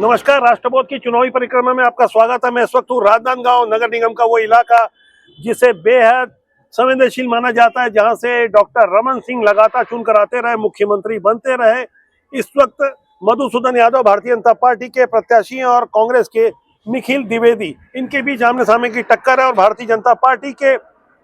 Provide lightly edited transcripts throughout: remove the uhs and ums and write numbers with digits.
नमस्कार। राष्ट्रबोध की चुनावी परिक्रमा में आपका स्वागत है। मैं इस वक्त हूँ राजनांदगांव नगर निगम का वो इलाका जिसे बेहद संवेदनशील माना जाता है, जहां से डॉक्टर रमन सिंह लगातार चुनकर आते रहे, मुख्यमंत्री बनते रहे। इस वक्त मधुसूदन यादव भारतीय जनता पार्टी के प्रत्याशी हैं और कांग्रेस के निखिल द्विवेदी, इनके बीच आमने सामने की टक्कर है। और भारतीय जनता पार्टी के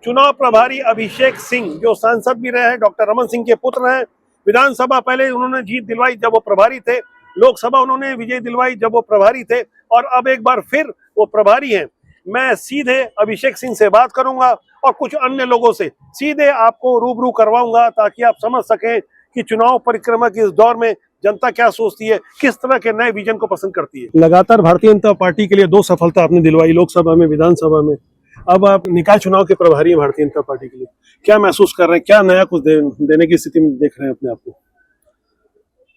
चुनाव प्रभारी अभिषेक सिंह, जो सांसद भी रहे हैं, डॉक्टर रमन सिंह के पुत्र हैं। विधानसभा पहले उन्होंने जीत दिलवाई जब वो प्रभारी थे, लोकसभा उन्होंने विजय दिलवाई जब वो प्रभारी थे, और अब एक बार फिर वो प्रभारी हैं। मैं सीधे अभिषेक सिंह से बात करूंगा और कुछ अन्य लोगों से सीधे आपको रूबरू करवाऊंगा, ताकि आप समझ सकें कि चुनाव परिक्रमा के इस दौर में जनता क्या सोचती है, किस तरह के नए विजन को पसंद करती है। लगातार भारतीय जनता पार्टी के लिए 2 सफलता आपने दिलवाई, लोकसभा में, विधानसभा में। अब आप निकाय चुनाव के प्रभारी हैं भारतीय जनता पार्टी के लिए। क्या महसूस कर रहे हैं, क्या नया कुछ देने की स्थिति में देख रहे हैं अपने आप को?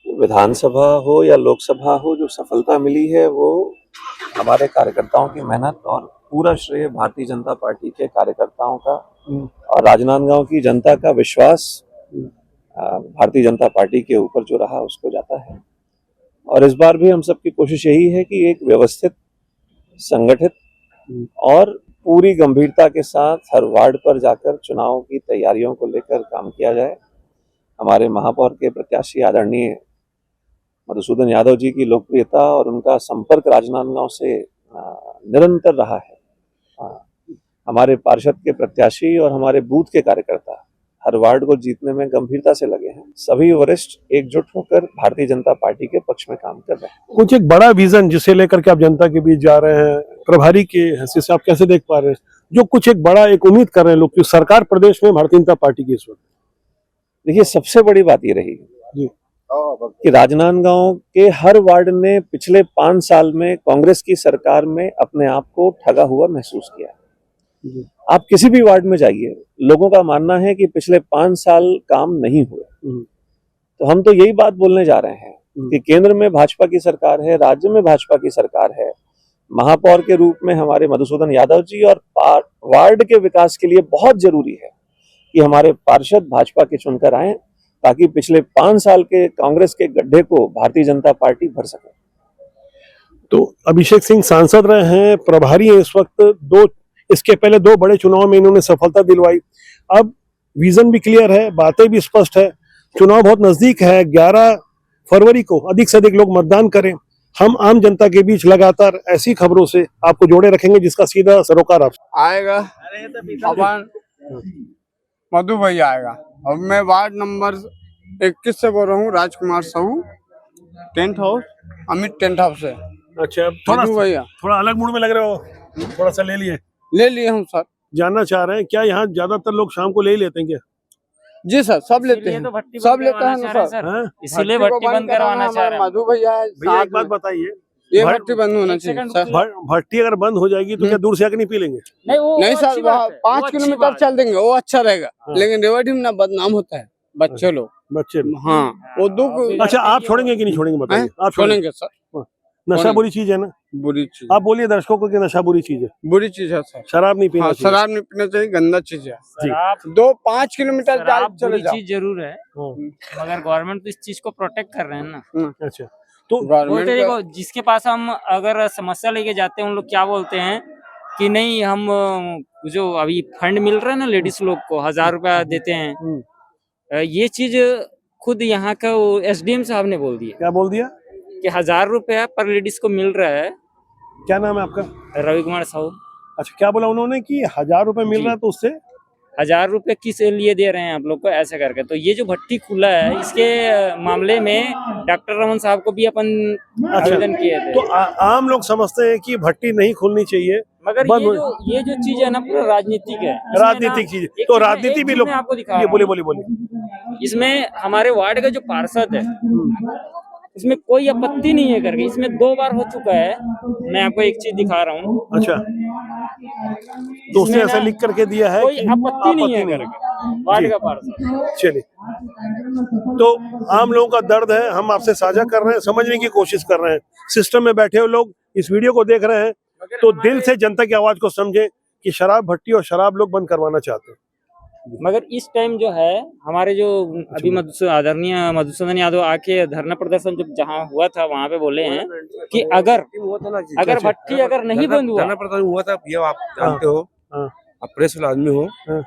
विधानसभा हो या लोकसभा हो, जो सफलता मिली है वो हमारे कार्यकर्ताओं की मेहनत और पूरा श्रेय भारतीय जनता पार्टी के कार्यकर्ताओं का और राजनांदगांव की जनता का विश्वास भारतीय जनता पार्टी के ऊपर जो रहा उसको जाता है। और इस बार भी हम सबकी कोशिश यही है कि एक व्यवस्थित, संगठित और पूरी गंभीरता के साथ हर वार्ड पर जाकर चुनाव की तैयारियों को लेकर काम किया जाए। हमारे महापौर के प्रत्याशी आदरणीय मधुसूदन यादव जी की लोकप्रियता और उनका संपर्क राजनांदगांव से निरंतर रहा है। हमारे पार्षद के प्रत्याशी और हमारे बूथ के कार्यकर्ता हर वार्ड को जीतने में गंभीरता से लगे हैं। सभी वरिष्ठ एकजुट होकर भारतीय जनता पार्टी के पक्ष में काम कर रहे हैं। कुछ एक बड़ा विजन जिसे लेकर के आप जनता के बीच जा रहे हैं, प्रभारी के हैसियत से आप कैसे देख पा रहे हैं, जो कुछ एक बड़ा एक उम्मीद कर रहे हैं लोग, सरकार प्रदेश में भारतीय जनता पार्टी की इस वक्त? देखिए, सबसे बड़ी बात ये रही जी कि राजनांदगांव के हर वार्ड ने पिछले 5 साल में कांग्रेस की सरकार में अपने आप को ठगा हुआ महसूस किया। आप किसी भी वार्ड में जाइए, लोगों का मानना है कि पिछले 5 साल काम नहीं हुए। तो हम तो यही बात बोलने जा रहे हैं कि केंद्र में भाजपा की सरकार है, राज्य में भाजपा की सरकार है। महापौर के रूप में हमारे मधुसूदन यादव जी, और वार्ड के विकास के लिए बहुत जरूरी है कि हमारे पार्षद भाजपा के चुनकर आए, ताकि पिछले 5 साल के कांग्रेस के गड्ढे को भारतीय जनता पार्टी भर सके। तो अभिषेक सिंह सांसद रहे हैं, प्रभारी हैं इस वक्त। इसके पहले 2 बड़े चुनाव में इन्होंने सफलता दिलवाई। अब विजन भी क्लियर है, बातें भी स्पष्ट है। चुनाव बहुत नजदीक है, 11 फरवरी को अधिक से अधिक लोग मतदान करें। हम आम जनता के बीच लगातार ऐसी खबरों से आपको जोड़े रखेंगे जिसका सीधा सरोकार आप आएगा। अपन मधु भाई आएगा। और मैं वार्ड नंबर 21 से बोल रहा हूँ, Rajkumar Sahu, tent house, Amit tent house से। अच्छा, थोड़ा अलग मूड में लग रहे हो, थोड़ा सा ले लिए हम सर। जानना चाह रहे हैं क्या यहाँ ज्यादातर लोग शाम को ले ही लेते हैं क्या? जी सर, सब लेते हैं, सब लेते हैं ना सर, इसीलिए भट्टी बंद करवाना चाह रहे हैं। मधु भैया भैया एक बात बताइए, ये भट्टी बंद होना चाहिए सर। भट्टी अगर बंद हो जाएगी तो क्या दूर से आके नहीं पी लेंगे? नहीं सर, 5 किलोमीटर चल देंगे, वो अच्छा रहेगा। लेकिन रेवाड़ी में ना बदनाम होता है बच्चे लोग। हाँ, वो दुख। अच्छा, आप छोड़ेंगे कि नहीं छोड़ेंगे बताइए? आप छोड़ेंगे सर। नशा बुरी चीज है ना? बुरी चीज। आप बोलिए दर्शकों को कि नशा बुरी चीज है। बुरी चीज है सर। शराब नहीं पीना चाहिए। शराब नहीं पीना चाहिए, गंदा चीज है। 5 किलोमीटर चले जाओ। चीज जरूर है, मगर गवर्नमेंट तो इस चीज को प्रोटेक्ट कर रहे हैं ना। अच्छा, तो देखो, जिसके पास हम अगर समस्या लेके जाते हैं, उन लोग क्या बोलते हैं कि नहीं, हम जो अभी फंड मिल रहा है ना लेडीज लोग को, 1000 रुपया देते हैं। ये चीज खुद यहाँ का SDM साहब ने बोल दिया। क्या बोल दिया? कि 1000 रुपया पर लेडीज को मिल रहा है। क्या नाम है आपका? रवि कुमार साहू। अच्छा, क्या बोला उन्होंने कि 1000 रुपए मिल रहा है, तो उससे 1000 रुपए किस लिए दे रहे हैं आप लोग को, ऐसे करके। तो ये जो भट्टी खुला है, इसके मामले में डॉक्टर रमन साहब को भी अपन आवेदन किए थे। तो आम लोग समझते हैं कि भट्टी नहीं खुलनी चाहिए, मगर ये जो चीज है ना, पूरा राजनीतिक है। राजनीतिक चीज। तो राजनीति भी लोग आपको दिखा, बोलिए। इसमें हमारे वार्ड का जो पार्षद है, इसमें कोई आपत्ति नहीं है करके। इसमें 2 बार हो चुका है। मैं आपको एक चीज दिखा रहा हूँ। अच्छा, तो उसने ऐसा लिख करके दिया है, कोई आपत्ति नहीं है करके, वार्ड का पार्षद। चलिए, तो आम लोगों का दर्द है, हम आपसे साझा कर रहे हैं, समझने की कोशिश कर रहे हैं। सिस्टम में बैठे हुए लोग इस वीडियो को देख रहे हैं, तो दिल से जनता की आवाज को समझें कि शराब भट्टी और शराब लोग बंद करवाना चाहते हैं। मगर इस टाइम जो है हमारे जो अभी आदरणीय मधुसूदन यादव आके धरना प्रदर्शन जो जहाँ हुआ था वहाँ पे बोले हैं कि अगर भट्टी अगर नहीं बंद हुआ, धरना प्रदर्शन हुआ था भैया, आप जानते हो, हाँ। आप प्रेस वाला आदमी हो, हाँ।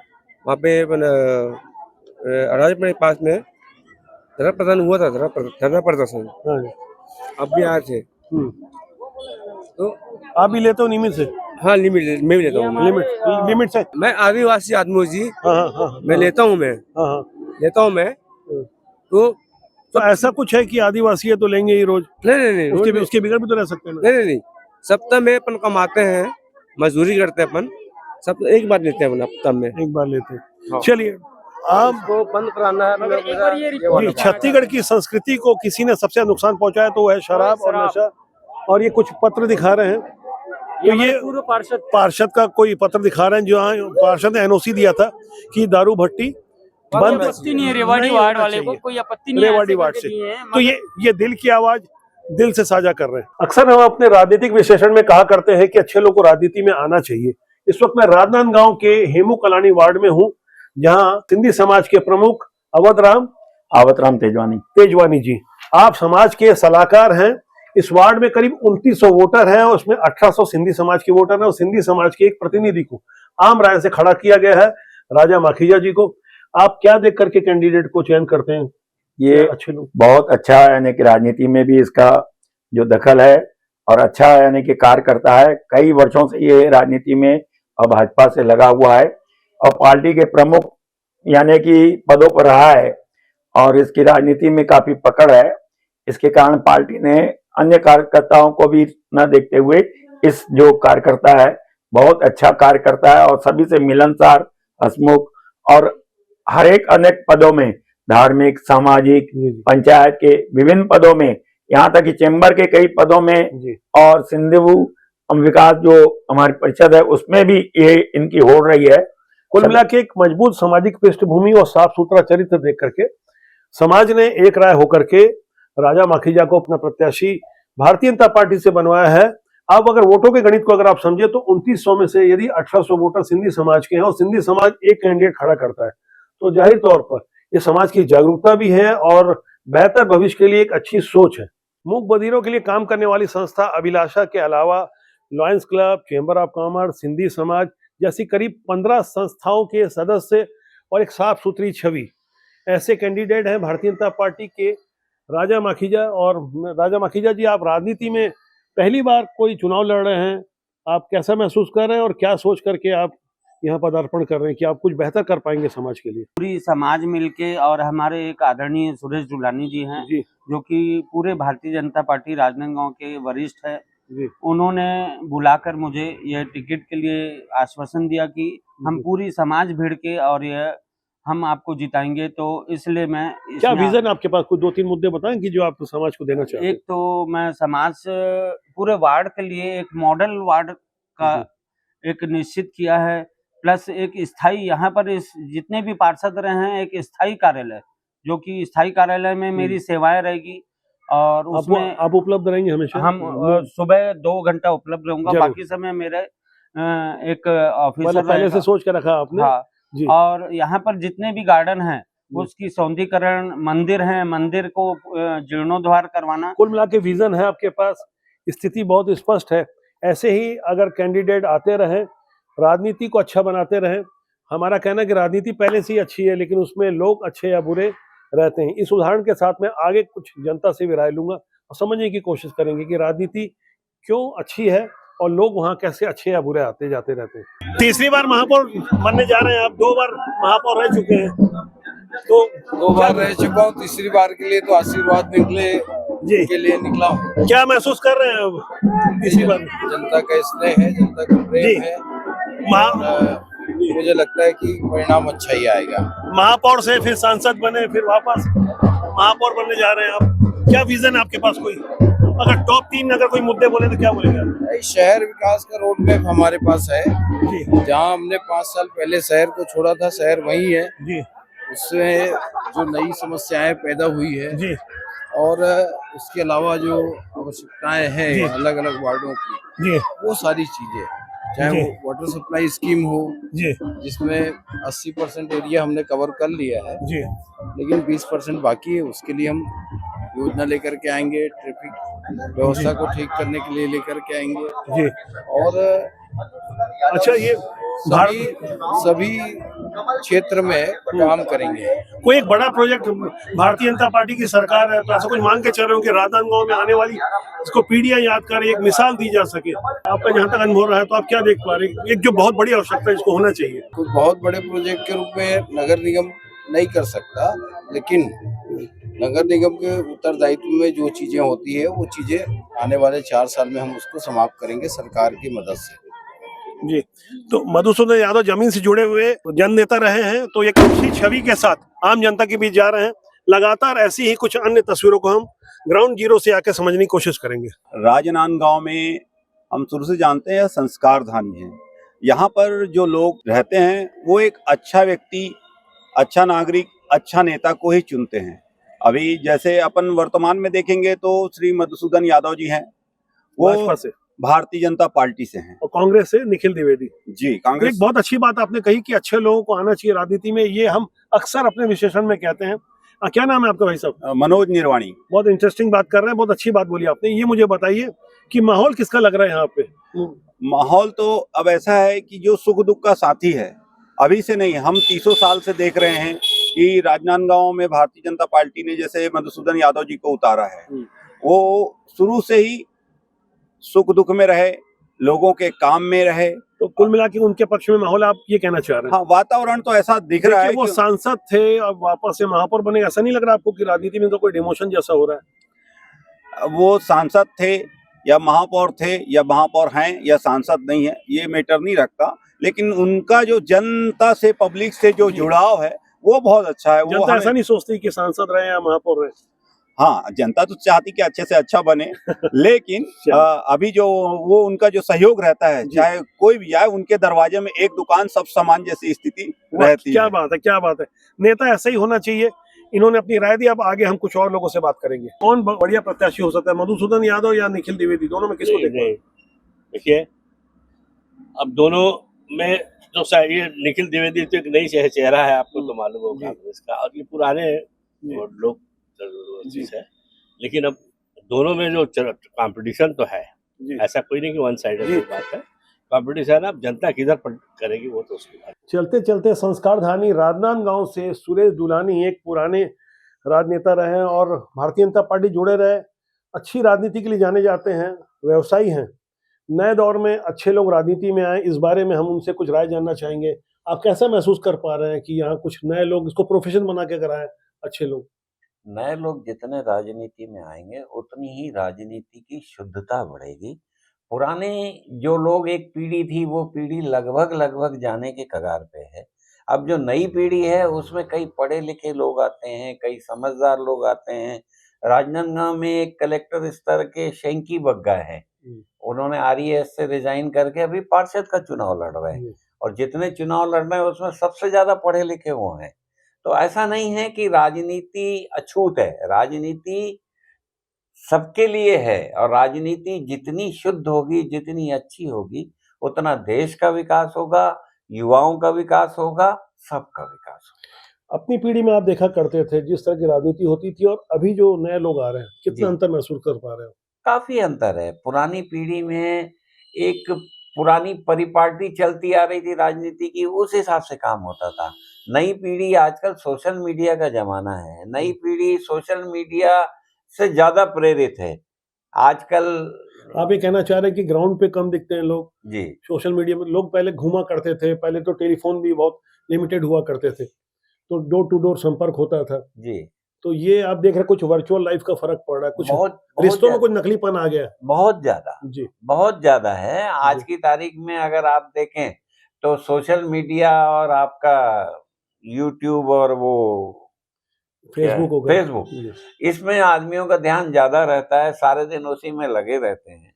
वहाँ पे अराजपुर के पास में धरना प्रदर्शन हुआ था, धरना प्रदर्शन हाँ। आप भी आए थे। तो आप भी लेते हो नियमित से? हाँ, लिमिट मैं भी लेता हूँ। लिमिट से? मैं आदिवासी आदमी हूँ जी। हाँ। मैं लेता हूँ, मैं लेता हूँ मैं। तो ऐसा कुछ है कि आदिवासी है तो लेंगे ही रोज? नहीं, उसके बगैर भी तो रह सकते हैं ना? नहीं, सप्ताह में अपन कमाते हैं, मजदूरी करते हैं अपन, सब एक बार लेते हैं अपन, हफ्ता में एक बार लेते हैं। हाँ। चलिए, आपको बंद कराना है। जी, छत्तीसगढ़ की संस्कृति को किसी ने सबसे नुकसान पहुंचाया तो वह है शराब और नशा। और ये कुछ पत्र दिखा रहे हैं, तो ये पूर्व पार्षद का कोई पत्र दिखा रहे हैं जो पार्षद ने एनओसी दिया था कि दारू भट्टी बंद आपत्ति नहीं है, रेवाड़ी वार्ड वाले को कोई आपत्ति नहीं है, रेवाड़ी वार्ड से। तो मगर ये दिल की आवाज दिल से साझा कर रहे हैं। अक्सर हम अपने राजनीतिक विश्लेषण में कहा करते हैं कि अच्छे लोग को राजनीति में आना चाहिए। इस वक्त मैं राजनांदगांव के हेमू कलानी वार्ड में हूँ, जहाँ सिंधी समाज के प्रमुख आवतराम तेजवानी जी, आप समाज के सलाहकार हैं। इस वार्ड में करीब 2900 वोटर हैं और उसमें 1800 सिंधी समाज के वोटर हैं और सिंधी समाज के एक प्रतिनिधि को आम राय से खड़ा किया गया है, राजा माखीजा जी को। आप क्या देख करके कैंडिडेट को चयन करते हैं? ये अच्छे लोग बहुत अच्छा है, यानी कि राजनीति में भी इसका जो दखल है और अच्छा है, यानी कि कार्य करता है। कई वर्षों से ये राजनीति में और भाजपा से लगा हुआ है और पार्टी के प्रमुख यानी कि पदों पर रहा है और इसकी राजनीति में काफी पकड़ है। इसके कारण पार्टी ने अन्य कार्यकर्ताओं को भी न देखते हुए इस जो कार्यकर्ता है बहुत अच्छा कार्य करता है और सभी से मिलनसार, हंसमुख और हर एक अनेक पदों में, धार्मिक, सामाजिक, पंचायत के विभिन्न पदों में, यहाँ तक कि चैम्बर के कई पदों में और सिंधु विकास जो हमारी परिषद है उसमें भी ये इनकी हो रही है। कुल मिला के एक मजबूत सामाजिक पृष्ठभूमि और साफ सुथरा चरित्र देख करके समाज ने एक राय होकर के राजा माखीजा को अपना प्रत्याशी भारतीय जनता पार्टी से बनवाया है। अब अगर वोटों के गणित को अगर आप समझे तो 2900 में से यदि 1800 वोटर सिंधी समाज के हैं और सिंधी समाज एक कैंडिडेट खड़ा करता है तो जाहिर तौर पर ये समाज की जागरूकता भी है और बेहतर भविष्य के लिए एक अच्छी सोच है। मूक बधिरों के लिए काम करने वाली संस्था अभिलाषा के अलावा lions club, chamber of commerce, Sindhi समाज जैसी करीब 15 संस्थाओं के सदस्य और एक साफ सुथरी छवि, ऐसे कैंडिडेट हैं भारतीय जनता पार्टी के राजा माखीजा। और राजा माखीजा जी, आप राजनीति में पहली बार कोई चुनाव लड़ रहे हैं, आप कैसा महसूस कर रहे हैं और क्या सोच करके आप यहाँ पदार्पण कर रहे हैं कि आप कुछ बेहतर कर पाएंगे समाज के लिए? पूरी समाज मिलके और हमारे एक आदरणीय सुरेश जुलानी जी हैं जी। जो कि पूरे भारतीय जनता पार्टी राजनांदगांव के वरिष्ठ है जी। उन्होंने बुलाकर मुझे यह टिकट के लिए आश्वासन दिया कि हम पूरी समाज भिड़ के और यह हम आपको जिताएंगे। तो इसलिए मैं क्या विजन आपके पास, कुछ 2-3 मुद्दे बताएं कि जो आप समाज को देना चाहते हैं? एक तो मैं समाज पूरे वार्ड के लिए एक मॉडल वार्ड का एक निश्चित किया है, प्लस एक स्थायी यहाँ पर इस जितने भी पार्षद रहे हैं एक स्थायी कार्यालय, जो कि स्थायी कार्यालय में मेरी सेवाएं रहेगी और उसमें आप उपलब्ध रहेंगे हमेशा? हम सुबह 2 घंटा उपलब्ध रहूंगा, बाकी समय मेरे एक ऑफिसर पहले से सोच के रखा आपने? हाँ जी। और यहाँ पर जितने भी गार्डन हैं उसकी सौंदर्यीकरण, मंदिर है, मंदिर को जीर्णोद्धार करवाना। कुल मिला के विजन है आपके पास, स्थिति बहुत स्पष्ट है। ऐसे ही अगर कैंडिडेट आते रहे, राजनीति को अच्छा बनाते रहे, हमारा कहना है कि राजनीति पहले से ही अच्छी है लेकिन उसमें लोग अच्छे या बुरे रहते हैं। इस उदाहरण के साथ मैं आगे कुछ जनता से भी राय लूंगा और समझने की कोशिश करेंगे कि राजनीति क्यों अच्छी है और लोग वहाँ कैसे अच्छे या बुरे आते जाते रहते हैं। तीसरी बार महापौर बनने जा रहे हैं आप, 2 बार महापौर रह चुके हैं, तो 2 बार रह चुका हूँ, तीसरी बार के लिए तो आशीर्वाद निकले जी के लिए निकला हूँ। क्या महसूस कर रहे हैं अब तीसरी बार? जनता का स्नेह है, जनता का प्रेम है, मुझे लगता है कि परिणाम अच्छा ही आएगा। महापौर से फिर सांसद बने, फिर वापस महापौर बनने जा रहे हैं आप, क्या विजन है आपके पास? कोई अगर टॉप 3 अगर कोई मुद्दे बोले तो क्या बोलेंगे? शहर विकास का रोड मैप हमारे पास है, जहाँ हमने 5 साल पहले शहर को छोड़ा था, शहर वही है जी। उससे जो नई समस्याएं पैदा हुई है जी, और उसके अलावा जो आवश्यकताएं हैं अलग अलग वार्डों की जी, वो सारी चीजें चाहे जी। वो वाटर सप्लाई स्कीम हो, जी जिसमें 80% एरिया हमने कवर कर लिया है, जी लेकिन 20% बाकी है। उसके लिए हम योजना लेकर के आएंगे, ट्रैफिक व्यवस्था को ठीक करने के लिए लेकर के आएंगे। जी। और अच्छा, ये सभी सभी क्षेत्र में काम करेंगे। कोई एक बड़ा प्रोजेक्ट भारतीय जनता पार्टी की सरकार है तो ऐसा कुछ मांग के चल रहे हो कि राजनांदगांव में आने वाली इसको पीढ़ियां याद करें, एक मिसाल दी जा सके? आपका जहाँ तक अनुभव रहा है तो आप क्या देख पा रहे हैं, एक जो बहुत बड़ी आवश्यकता है इसको होना चाहिए? कुछ बहुत बड़े प्रोजेक्ट के रूप में नगर निगम नहीं कर सकता, लेकिन नगर निगम के उत्तरदायित्व में जो चीजें होती है वो चीजें आने वाले 4 साल में हम उसको समाप्त करेंगे सरकार की मदद से। जी। तो मधुसूदन यादव जमीन से जुड़े हुए जन नेता रहे हैं, तो एक अच्छी छवि के साथ आम जनता के बीच जा रहे हैं। लगातार ऐसी ही कुछ अन्य तस्वीरों को हम ग्राउंड जीरो से आके समझने की कोशिश करेंगे। राजनांदगांव में हम शुरू से जानते हैं संस्कार धानी है। यहाँ पर जो लोग रहते हैं वो एक अच्छा व्यक्ति, अच्छा नागरिक, अच्छा नेता को ही चुनते हैं। अभी जैसे अपन वर्तमान में देखेंगे तो श्री मधुसूदन यादव जी हैं, वो भाजपा से, भारतीय जनता पार्टी से हैं। और कांग्रेस से निखिल द्विवेदी जी। एक कांग्रेस। बहुत अच्छी बात आपने कही कि अच्छे लोगों को आना चाहिए राजनीति में, ये हम अक्सर अपने विश्लेषण में कहते हैं। क्या नाम है आपका भाई साहब? मनोज निर्वाणी। बहुत इंटरेस्टिंग बात कर रहे हैं, बहुत अच्छी बात बोली आपने। ये मुझे बताइए कि माहौल किसका लग रहा है यहाँ पे? माहौल तो अब ऐसा है कि जो सुख दुख का साथी है, अभी से नहीं, हम 300 साल से देख रहे हैं कि राजनांदगांव में भारतीय जनता पार्टी ने जैसे मधुसूदन यादव जी को उतारा है, वो शुरू से ही सुख दुख में रहे, लोगों के काम में रहे। तो कुल मिला के उनके पक्ष में माहौल, आप ये कहना चाह रहे हैं? हाँ, वातावरण तो ऐसा दिख रहा है वो कि सांसद थे, अब वापस से महापौर बने, ऐसा नहीं लग रहा आपको कि राजनीति में तो कोई डिमोशन जैसा हो रहा है? वो सांसद थे या महापौर थे या महापौर हैं या सांसद नहीं है, ये मैटर नहीं रखता, लेकिन उनका जो जनता से, पब्लिक से जो जुड़ाव है वो बहुत अच्छा है। वो जनता ऐसा नहीं सोचती कि सांसद रहे या महापौर रहे? हाँ, जनता तो चाहती कि अच्छे से अच्छा बने, लेकिन अभी जो वो उनका जो सहयोग रहता है, चाहे कोई भी आए, उनके दरवाजे में एक दुकान सब सामान जैसी स्थिति रहती है। क्या बात है, क्या बात है। नेता ऐसा ही होना चाहिए। इन्होंने अपनी राय दी, अब आगे हम कुछ और लोगों से बात करेंगे। कौन बढ़िया प्रत्याशी हो सकता है, मधुसूदन यादव या निखिल द्विवेदी? दोनों में किसको देखते हैं? देखिए, अब दोनों में जो शायद ये निखिल द्विवेदी तो एक नई चेहरा है, आपको तो मालूम होगा कांग्रेस का, और ये पुराने लोग चीज है, लेकिन अब दोनों में जो कंपटीशन तो है, ऐसा कोई नहीं कि वन साइडेड बात है। कंपटीशन अब जनता किधर करेगी वो तो उसकी बात। चलते चलते संस्कारधानी राजनांदगांव से सुरेश दुलानी एक पुराने राजनेता रहे और भारतीय जनता पार्टी जुड़े रहे, अच्छी राजनीति के लिए जाने जाते हैं, व्यवसायी हैं। नए दौर में अच्छे लोग राजनीति में आए, इस बारे में हम उनसे कुछ राय जानना चाहेंगे। आप कैसा महसूस कर पा रहे हैं कि यहाँ कुछ नए लोग इसको प्रोफेशन बना के कराएं, अच्छे लोग? नए लोग जितने राजनीति में आएंगे उतनी ही राजनीति की शुद्धता बढ़ेगी। पुराने जो लोग, एक पीढ़ी थी, वो पीढ़ी लगभग जाने के कगार पे है। अब जो नई पीढ़ी है उसमें कई पढ़े लिखे लोग आते हैं, कई समझदार लोग आते हैं। राजनांदगांव में एक कलेक्टर स्तर के शेंकी बग्गा हैं, उन्होंने आरईएस से रिजाइन करके अभी पार्षद का चुनाव लड़ रहे हैं, और जितने चुनाव लड़ रहे हैं उसमें सबसे ज्यादा पढ़े लिखे वो हैं। तो ऐसा नहीं है कि राजनीति अछूत है, राजनीति सबके लिए है, और राजनीति जितनी शुद्ध होगी, जितनी अच्छी होगी, उतना देश का विकास होगा, युवाओं का विकास होगा, सबका विकास होगा। अपनी पीढ़ी में आप देखा करते थे जिस तरह की राजनीति होती थी, और अभी जो नए लोग आ रहे हैं, कितना अंतर महसूस कर पा रहे हो? काफी अंतर है। पुरानी पीढ़ी में एक पुरानी परिपाटी चलती आ रही थी राजनीति की, उस हिसाब से काम होता था। नई पीढ़ी, आजकल सोशल मीडिया का जमाना है, नई पीढ़ी सोशल मीडिया से ज्यादा प्रेरित है आजकल। आप ये कहना चाह रहे हैं कि ग्राउंड पे कम दिखते हैं लोग जी। सोशल मीडिया में? लोग पहले घूमा करते थे, पहले तो टेलीफोन भी बहुत लिमिटेड हुआ करते थे, तो डोर टू डोर संपर्क होता था जी। तो ये आप देख रहे हैं कुछ वर्चुअल लाइफ का फर्क पड़ रहा है, कुछ बहुत रिश्तों में कुछ नकलीपन आ गया है। बहुत ज्यादा जी, बहुत ज्यादा है। आज की तारीख में अगर आप देखें तो सोशल मीडिया और आपका यूट्यूब और वो फेसबुक, इसमें आदमियों का ध्यान ज्यादा रहता है, सारे दिन उसी में लगे रहते हैं।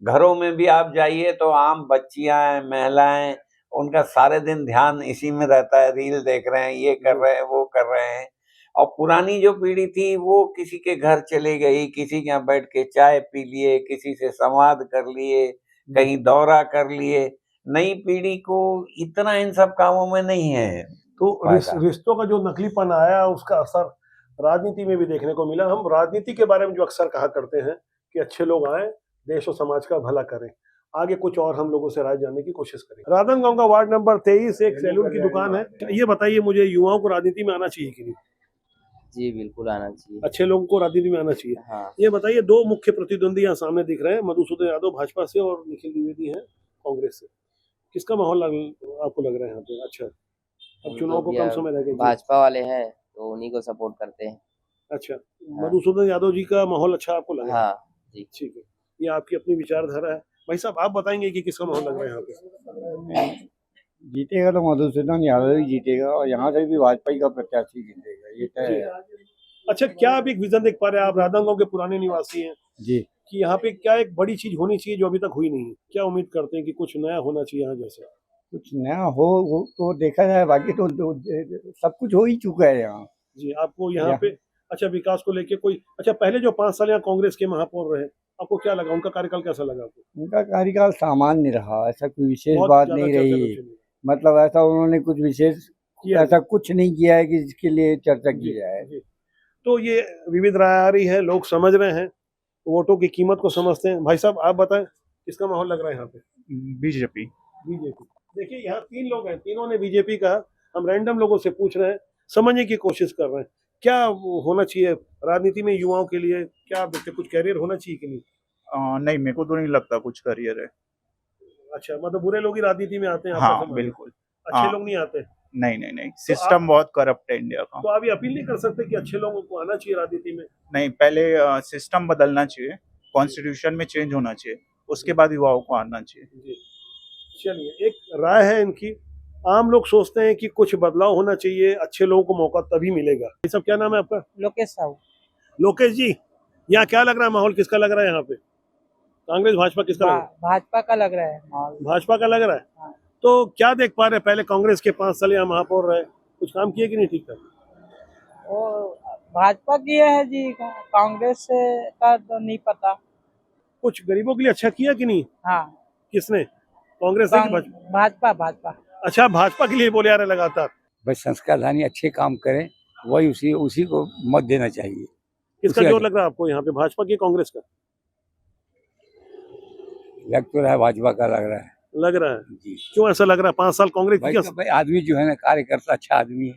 घरों में भी आप जाइए तो आम बच्चियां, महिलाएं, उनका सारे दिन ध्यान इसी में रहता है, रील देख रहे हैं, ये कर रहे हैं, वो कर रहे हैं। और पुरानी जो पीढ़ी थी वो किसी के घर चली गई, किसी के यहाँ बैठ के चाय पी लिए, किसी से संवाद कर लिए, कहीं दौरा कर लिए, नई पीढ़ी को इतना इन सब कामों में नहीं है। तो फायदा। रिश्तों का जो नकलीपन आया उसका असर राजनीति में भी देखने को मिला। हम राजनीति के बारे में जो अक्सर कहा करते हैं कि अच्छे लोग आए, देश और समाज का भला करें। आगे कुछ और हम लोगों से राय जानने की कोशिश करें। राजनांदगांव का वार्ड नंबर 23 एक सैलून की दुकान है। ये बताइए मुझे, युवाओं को राजनीति में आना चाहिए कि नहीं? जी बिल्कुल आना चाहिए। अच्छे लोगों को राजनीति में आना चाहिए। हाँ। ये बताइए, दो मुख्य प्रतिद्वंदी यहाँ सामने दिख रहे हैं, मधुसूदन यादव भाजपा से और निखिल द्विवेदी हैं कांग्रेस से। किसका माहौल आपको लग रहा है यहाँ पे? अच्छा, अब चुनाव को कम समय रह गया। भाजपा वाले हैं तो उन्हीं को सपोर्ट करते हैं। अच्छा, मधुसूदन यादव जी का माहौल अच्छा आपको लगा? हाँ जी। ठीक है, ये आपकी अपनी विचारधारा है। भाई साहब, आप बताएंगे कि किसका माहौल लग रहा है यहाँ पे? जीतेगा तो मधुसूदन यादव ही जीतेगा और यहाँ से भी भाजपा का प्रत्याशी जीतेगा, ये तय है। अच्छा, क्या आप एक विजन देख पा रहे हैं? आप राजनांदगांव के पुराने निवासी हैं जी, कि यहाँ पे क्या एक बड़ी चीज होनी चाहिए जो अभी तक हुई नहीं है? क्या उम्मीद करते हैं कि कुछ नया होना चाहिए यहाँ जैसे? कुछ नया हो तो देखा जाए, बाकी तो सब कुछ हो ही चुका है यहाँ। जी, आपको यहाँ पे अच्छा विकास को लेके कोई अच्छा, पहले जो 5 साल यहाँ कांग्रेस के महापौर रहे, आपको क्या लगा? उनका कार्यकाल कैसा लगा आपको? उनका कार्यकाल सामान्य रहा, ऐसा कोई विशेष बहुत बात ज्यादा नहीं चर्चा रही। कुछ नहीं। मतलब ऐसा उन्होंने कुछ विशेष ऐसा कुछ नहीं किया है कि जिसके लिए चर्चा की जाए। तो ये विविध राय आ रही है, लोग समझ रहे हैं, वोटों की कीमत को समझते हैं। भाई साहब, आप बताएं किसका माहौल लग रहा है यहाँ पे? बीजेपी। देखिए, यहाँ 3 लोग हैं, तीनों ने बीजेपी कहा। हम रैंडम लोगों से पूछ रहे हैं, समझने की कोशिश कर रहे हैं क्या होना चाहिए राजनीति में युवाओं के लिए। क्या आप देखते, कुछ कैरियर होना चाहिए कि नहीं? नहीं, मेरे को तो नहीं लगता कुछ करियर है। अच्छा, मतलब बुरे लोग ही राजनीति में आते हैं? हाँ बिल्कुल, अच्छे लोग नहीं आते? नहीं, सिस्टम बहुत करप्ट है इंडिया का। तो आप ये अपील नहीं कर सकते कि अच्छे लोगों को आना चाहिए राजनीति में? नहीं, पहले सिस्टम बदलना चाहिए, कॉन्स्टिट्यूशन में चेंज होना चाहिए, उसके बाद युवाओं को आना चाहिए। चलिए, एक राय है इनकी। आम लोग सोचते हैं कि कुछ बदलाव होना चाहिए, अच्छे लोगों को मौका तभी मिलेगा। ये सब, क्या नाम है आपका? लोकेश साहू। लोकेश जी, यहाँ क्या लग रहा है माहौल? किसका लग रहा है यहाँ पे? कांग्रेस भाजपा किसका लग रहा है? भाजपा का लग रहा है। भाजपा का लग रहा है। हाँ। तो क्या देख पा रहे हैं? पहले कांग्रेस के 5 साल यहाँ महापौर रहे, कुछ काम किए कि नहीं ठीक ठाक? वो भाजपा किया है जी, कांग्रेस का तो नहीं पता। कुछ गरीबों के लिए अच्छा किया कि नहीं? हाँ। किसने? कांग्रेस ने कि भाजपा? भाजपा। अच्छा, भाजपा के लिए बोले आ रहे लगातार। बस संस्कारधानी अच्छे काम करें, वही उसी को मत देना चाहिए। किसका जोर लग रहा है आपको यहाँ पे, भाजपा की कांग्रेस का? लग तो रहा है भाजपा का लग रहा है। लग रहा है जी। क्यों ऐसा लग रहा है? 5 साल कांग्रेस की? भाई आदमी जो है ना, कार्यकर्ता अच्छा आदमी है।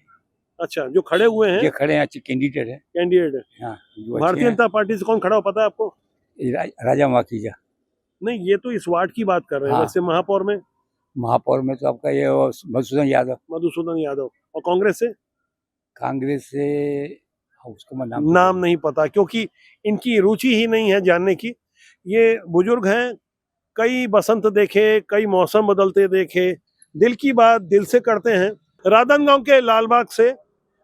अच्छा, जो खड़े हुए हैं, ये खड़े हैं, अच्छे कैंडिडेट है। कैंडिडेट है। हाँ, भारतीय जनता पार्टी से कौन खड़ा हो पता है आपको? राजा माखीजा। नहीं, ये तो इस वार्ड की बात कर रहे हैं। हाँ। वैसे महापौर में तो आपका ये मधुसूदन यादव। और कांग्रेस से उसको मैं नाम नहीं पता, क्योंकि इनकी रुचि ही नहीं है जानने की। ये बुजुर्ग हैं, कई बसंत देखे, कई मौसम बदलते देखे, दिल की बात दिल से करते हैं। राजनांदगांव के लालबाग से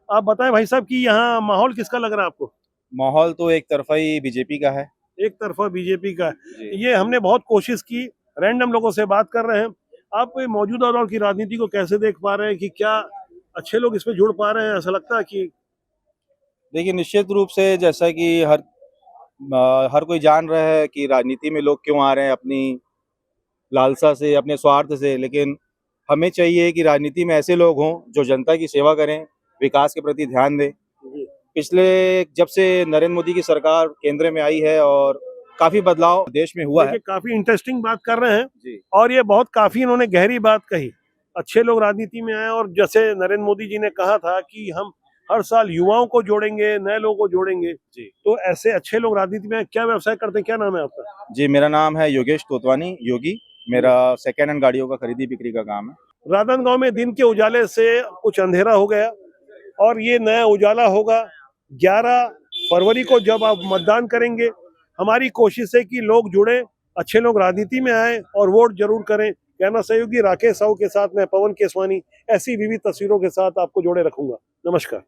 आप बताएं भाई साहब कि यहाँ माहौल किसका लग रहा है आपको? माहौल तो एक तरफा ही बीजेपी का है। एक तरफा बीजेपी का है। ये हमने बहुत कोशिश की, रैंडम लोगों से बात कर रहे हैं। आप मौजूदा दौर की राजनीति को कैसे देख पा रहे हैं कि क्या अच्छे लोग इसमें जुड़ पा रहे हैं? ऐसा लगता है कि देखिए, निश्चित रूप से जैसा कि हर कोई जान रहा है कि राजनीति में लोग क्यों आ रहे हैं, अपनी लालसा से, अपने स्वार्थ से। लेकिन हमें चाहिए कि राजनीति में ऐसे लोग हों जो जनता की सेवा करें, विकास के प्रति ध्यान दें। पिछले जब से नरेंद्र मोदी की सरकार केंद्र में आई है और काफी बदलाव देश में हुआ है। काफी इंटरेस्टिंग बात कर रहे हैं जी। और ये बहुत काफी इन्होंने गहरी बात कही। अच्छे लोग राजनीति में आए और जैसे नरेंद्र मोदी जी ने कहा था कि हम हर साल युवाओं को जोड़ेंगे, नए लोगों को जोड़ेंगे जी। तो ऐसे अच्छे लोग राजनीति में क्या व्यवसाय करते हैं? क्या नाम है आपका? जी, मेरा नाम है योगेश तोतवानी योगी। मेरा सेकेंड हैंड गाड़ियों का खरीदी बिक्री का काम है। राजनांदगांव में दिन के उजाले से कुछ अंधेरा हो गया और ये नया उजाला होगा 11 फरवरी को जब आप मतदान करेंगे। हमारी कोशिश है कि लोग जुड़े, अच्छे लोग राजनीति में आए और वोट जरूर करें। कहना सहयोगी राकेश साहू के साथ मैं पवन केसवानी ऐसी विविध तस्वीरों के साथ आपको जोड़े रखूंगा। नमस्कार।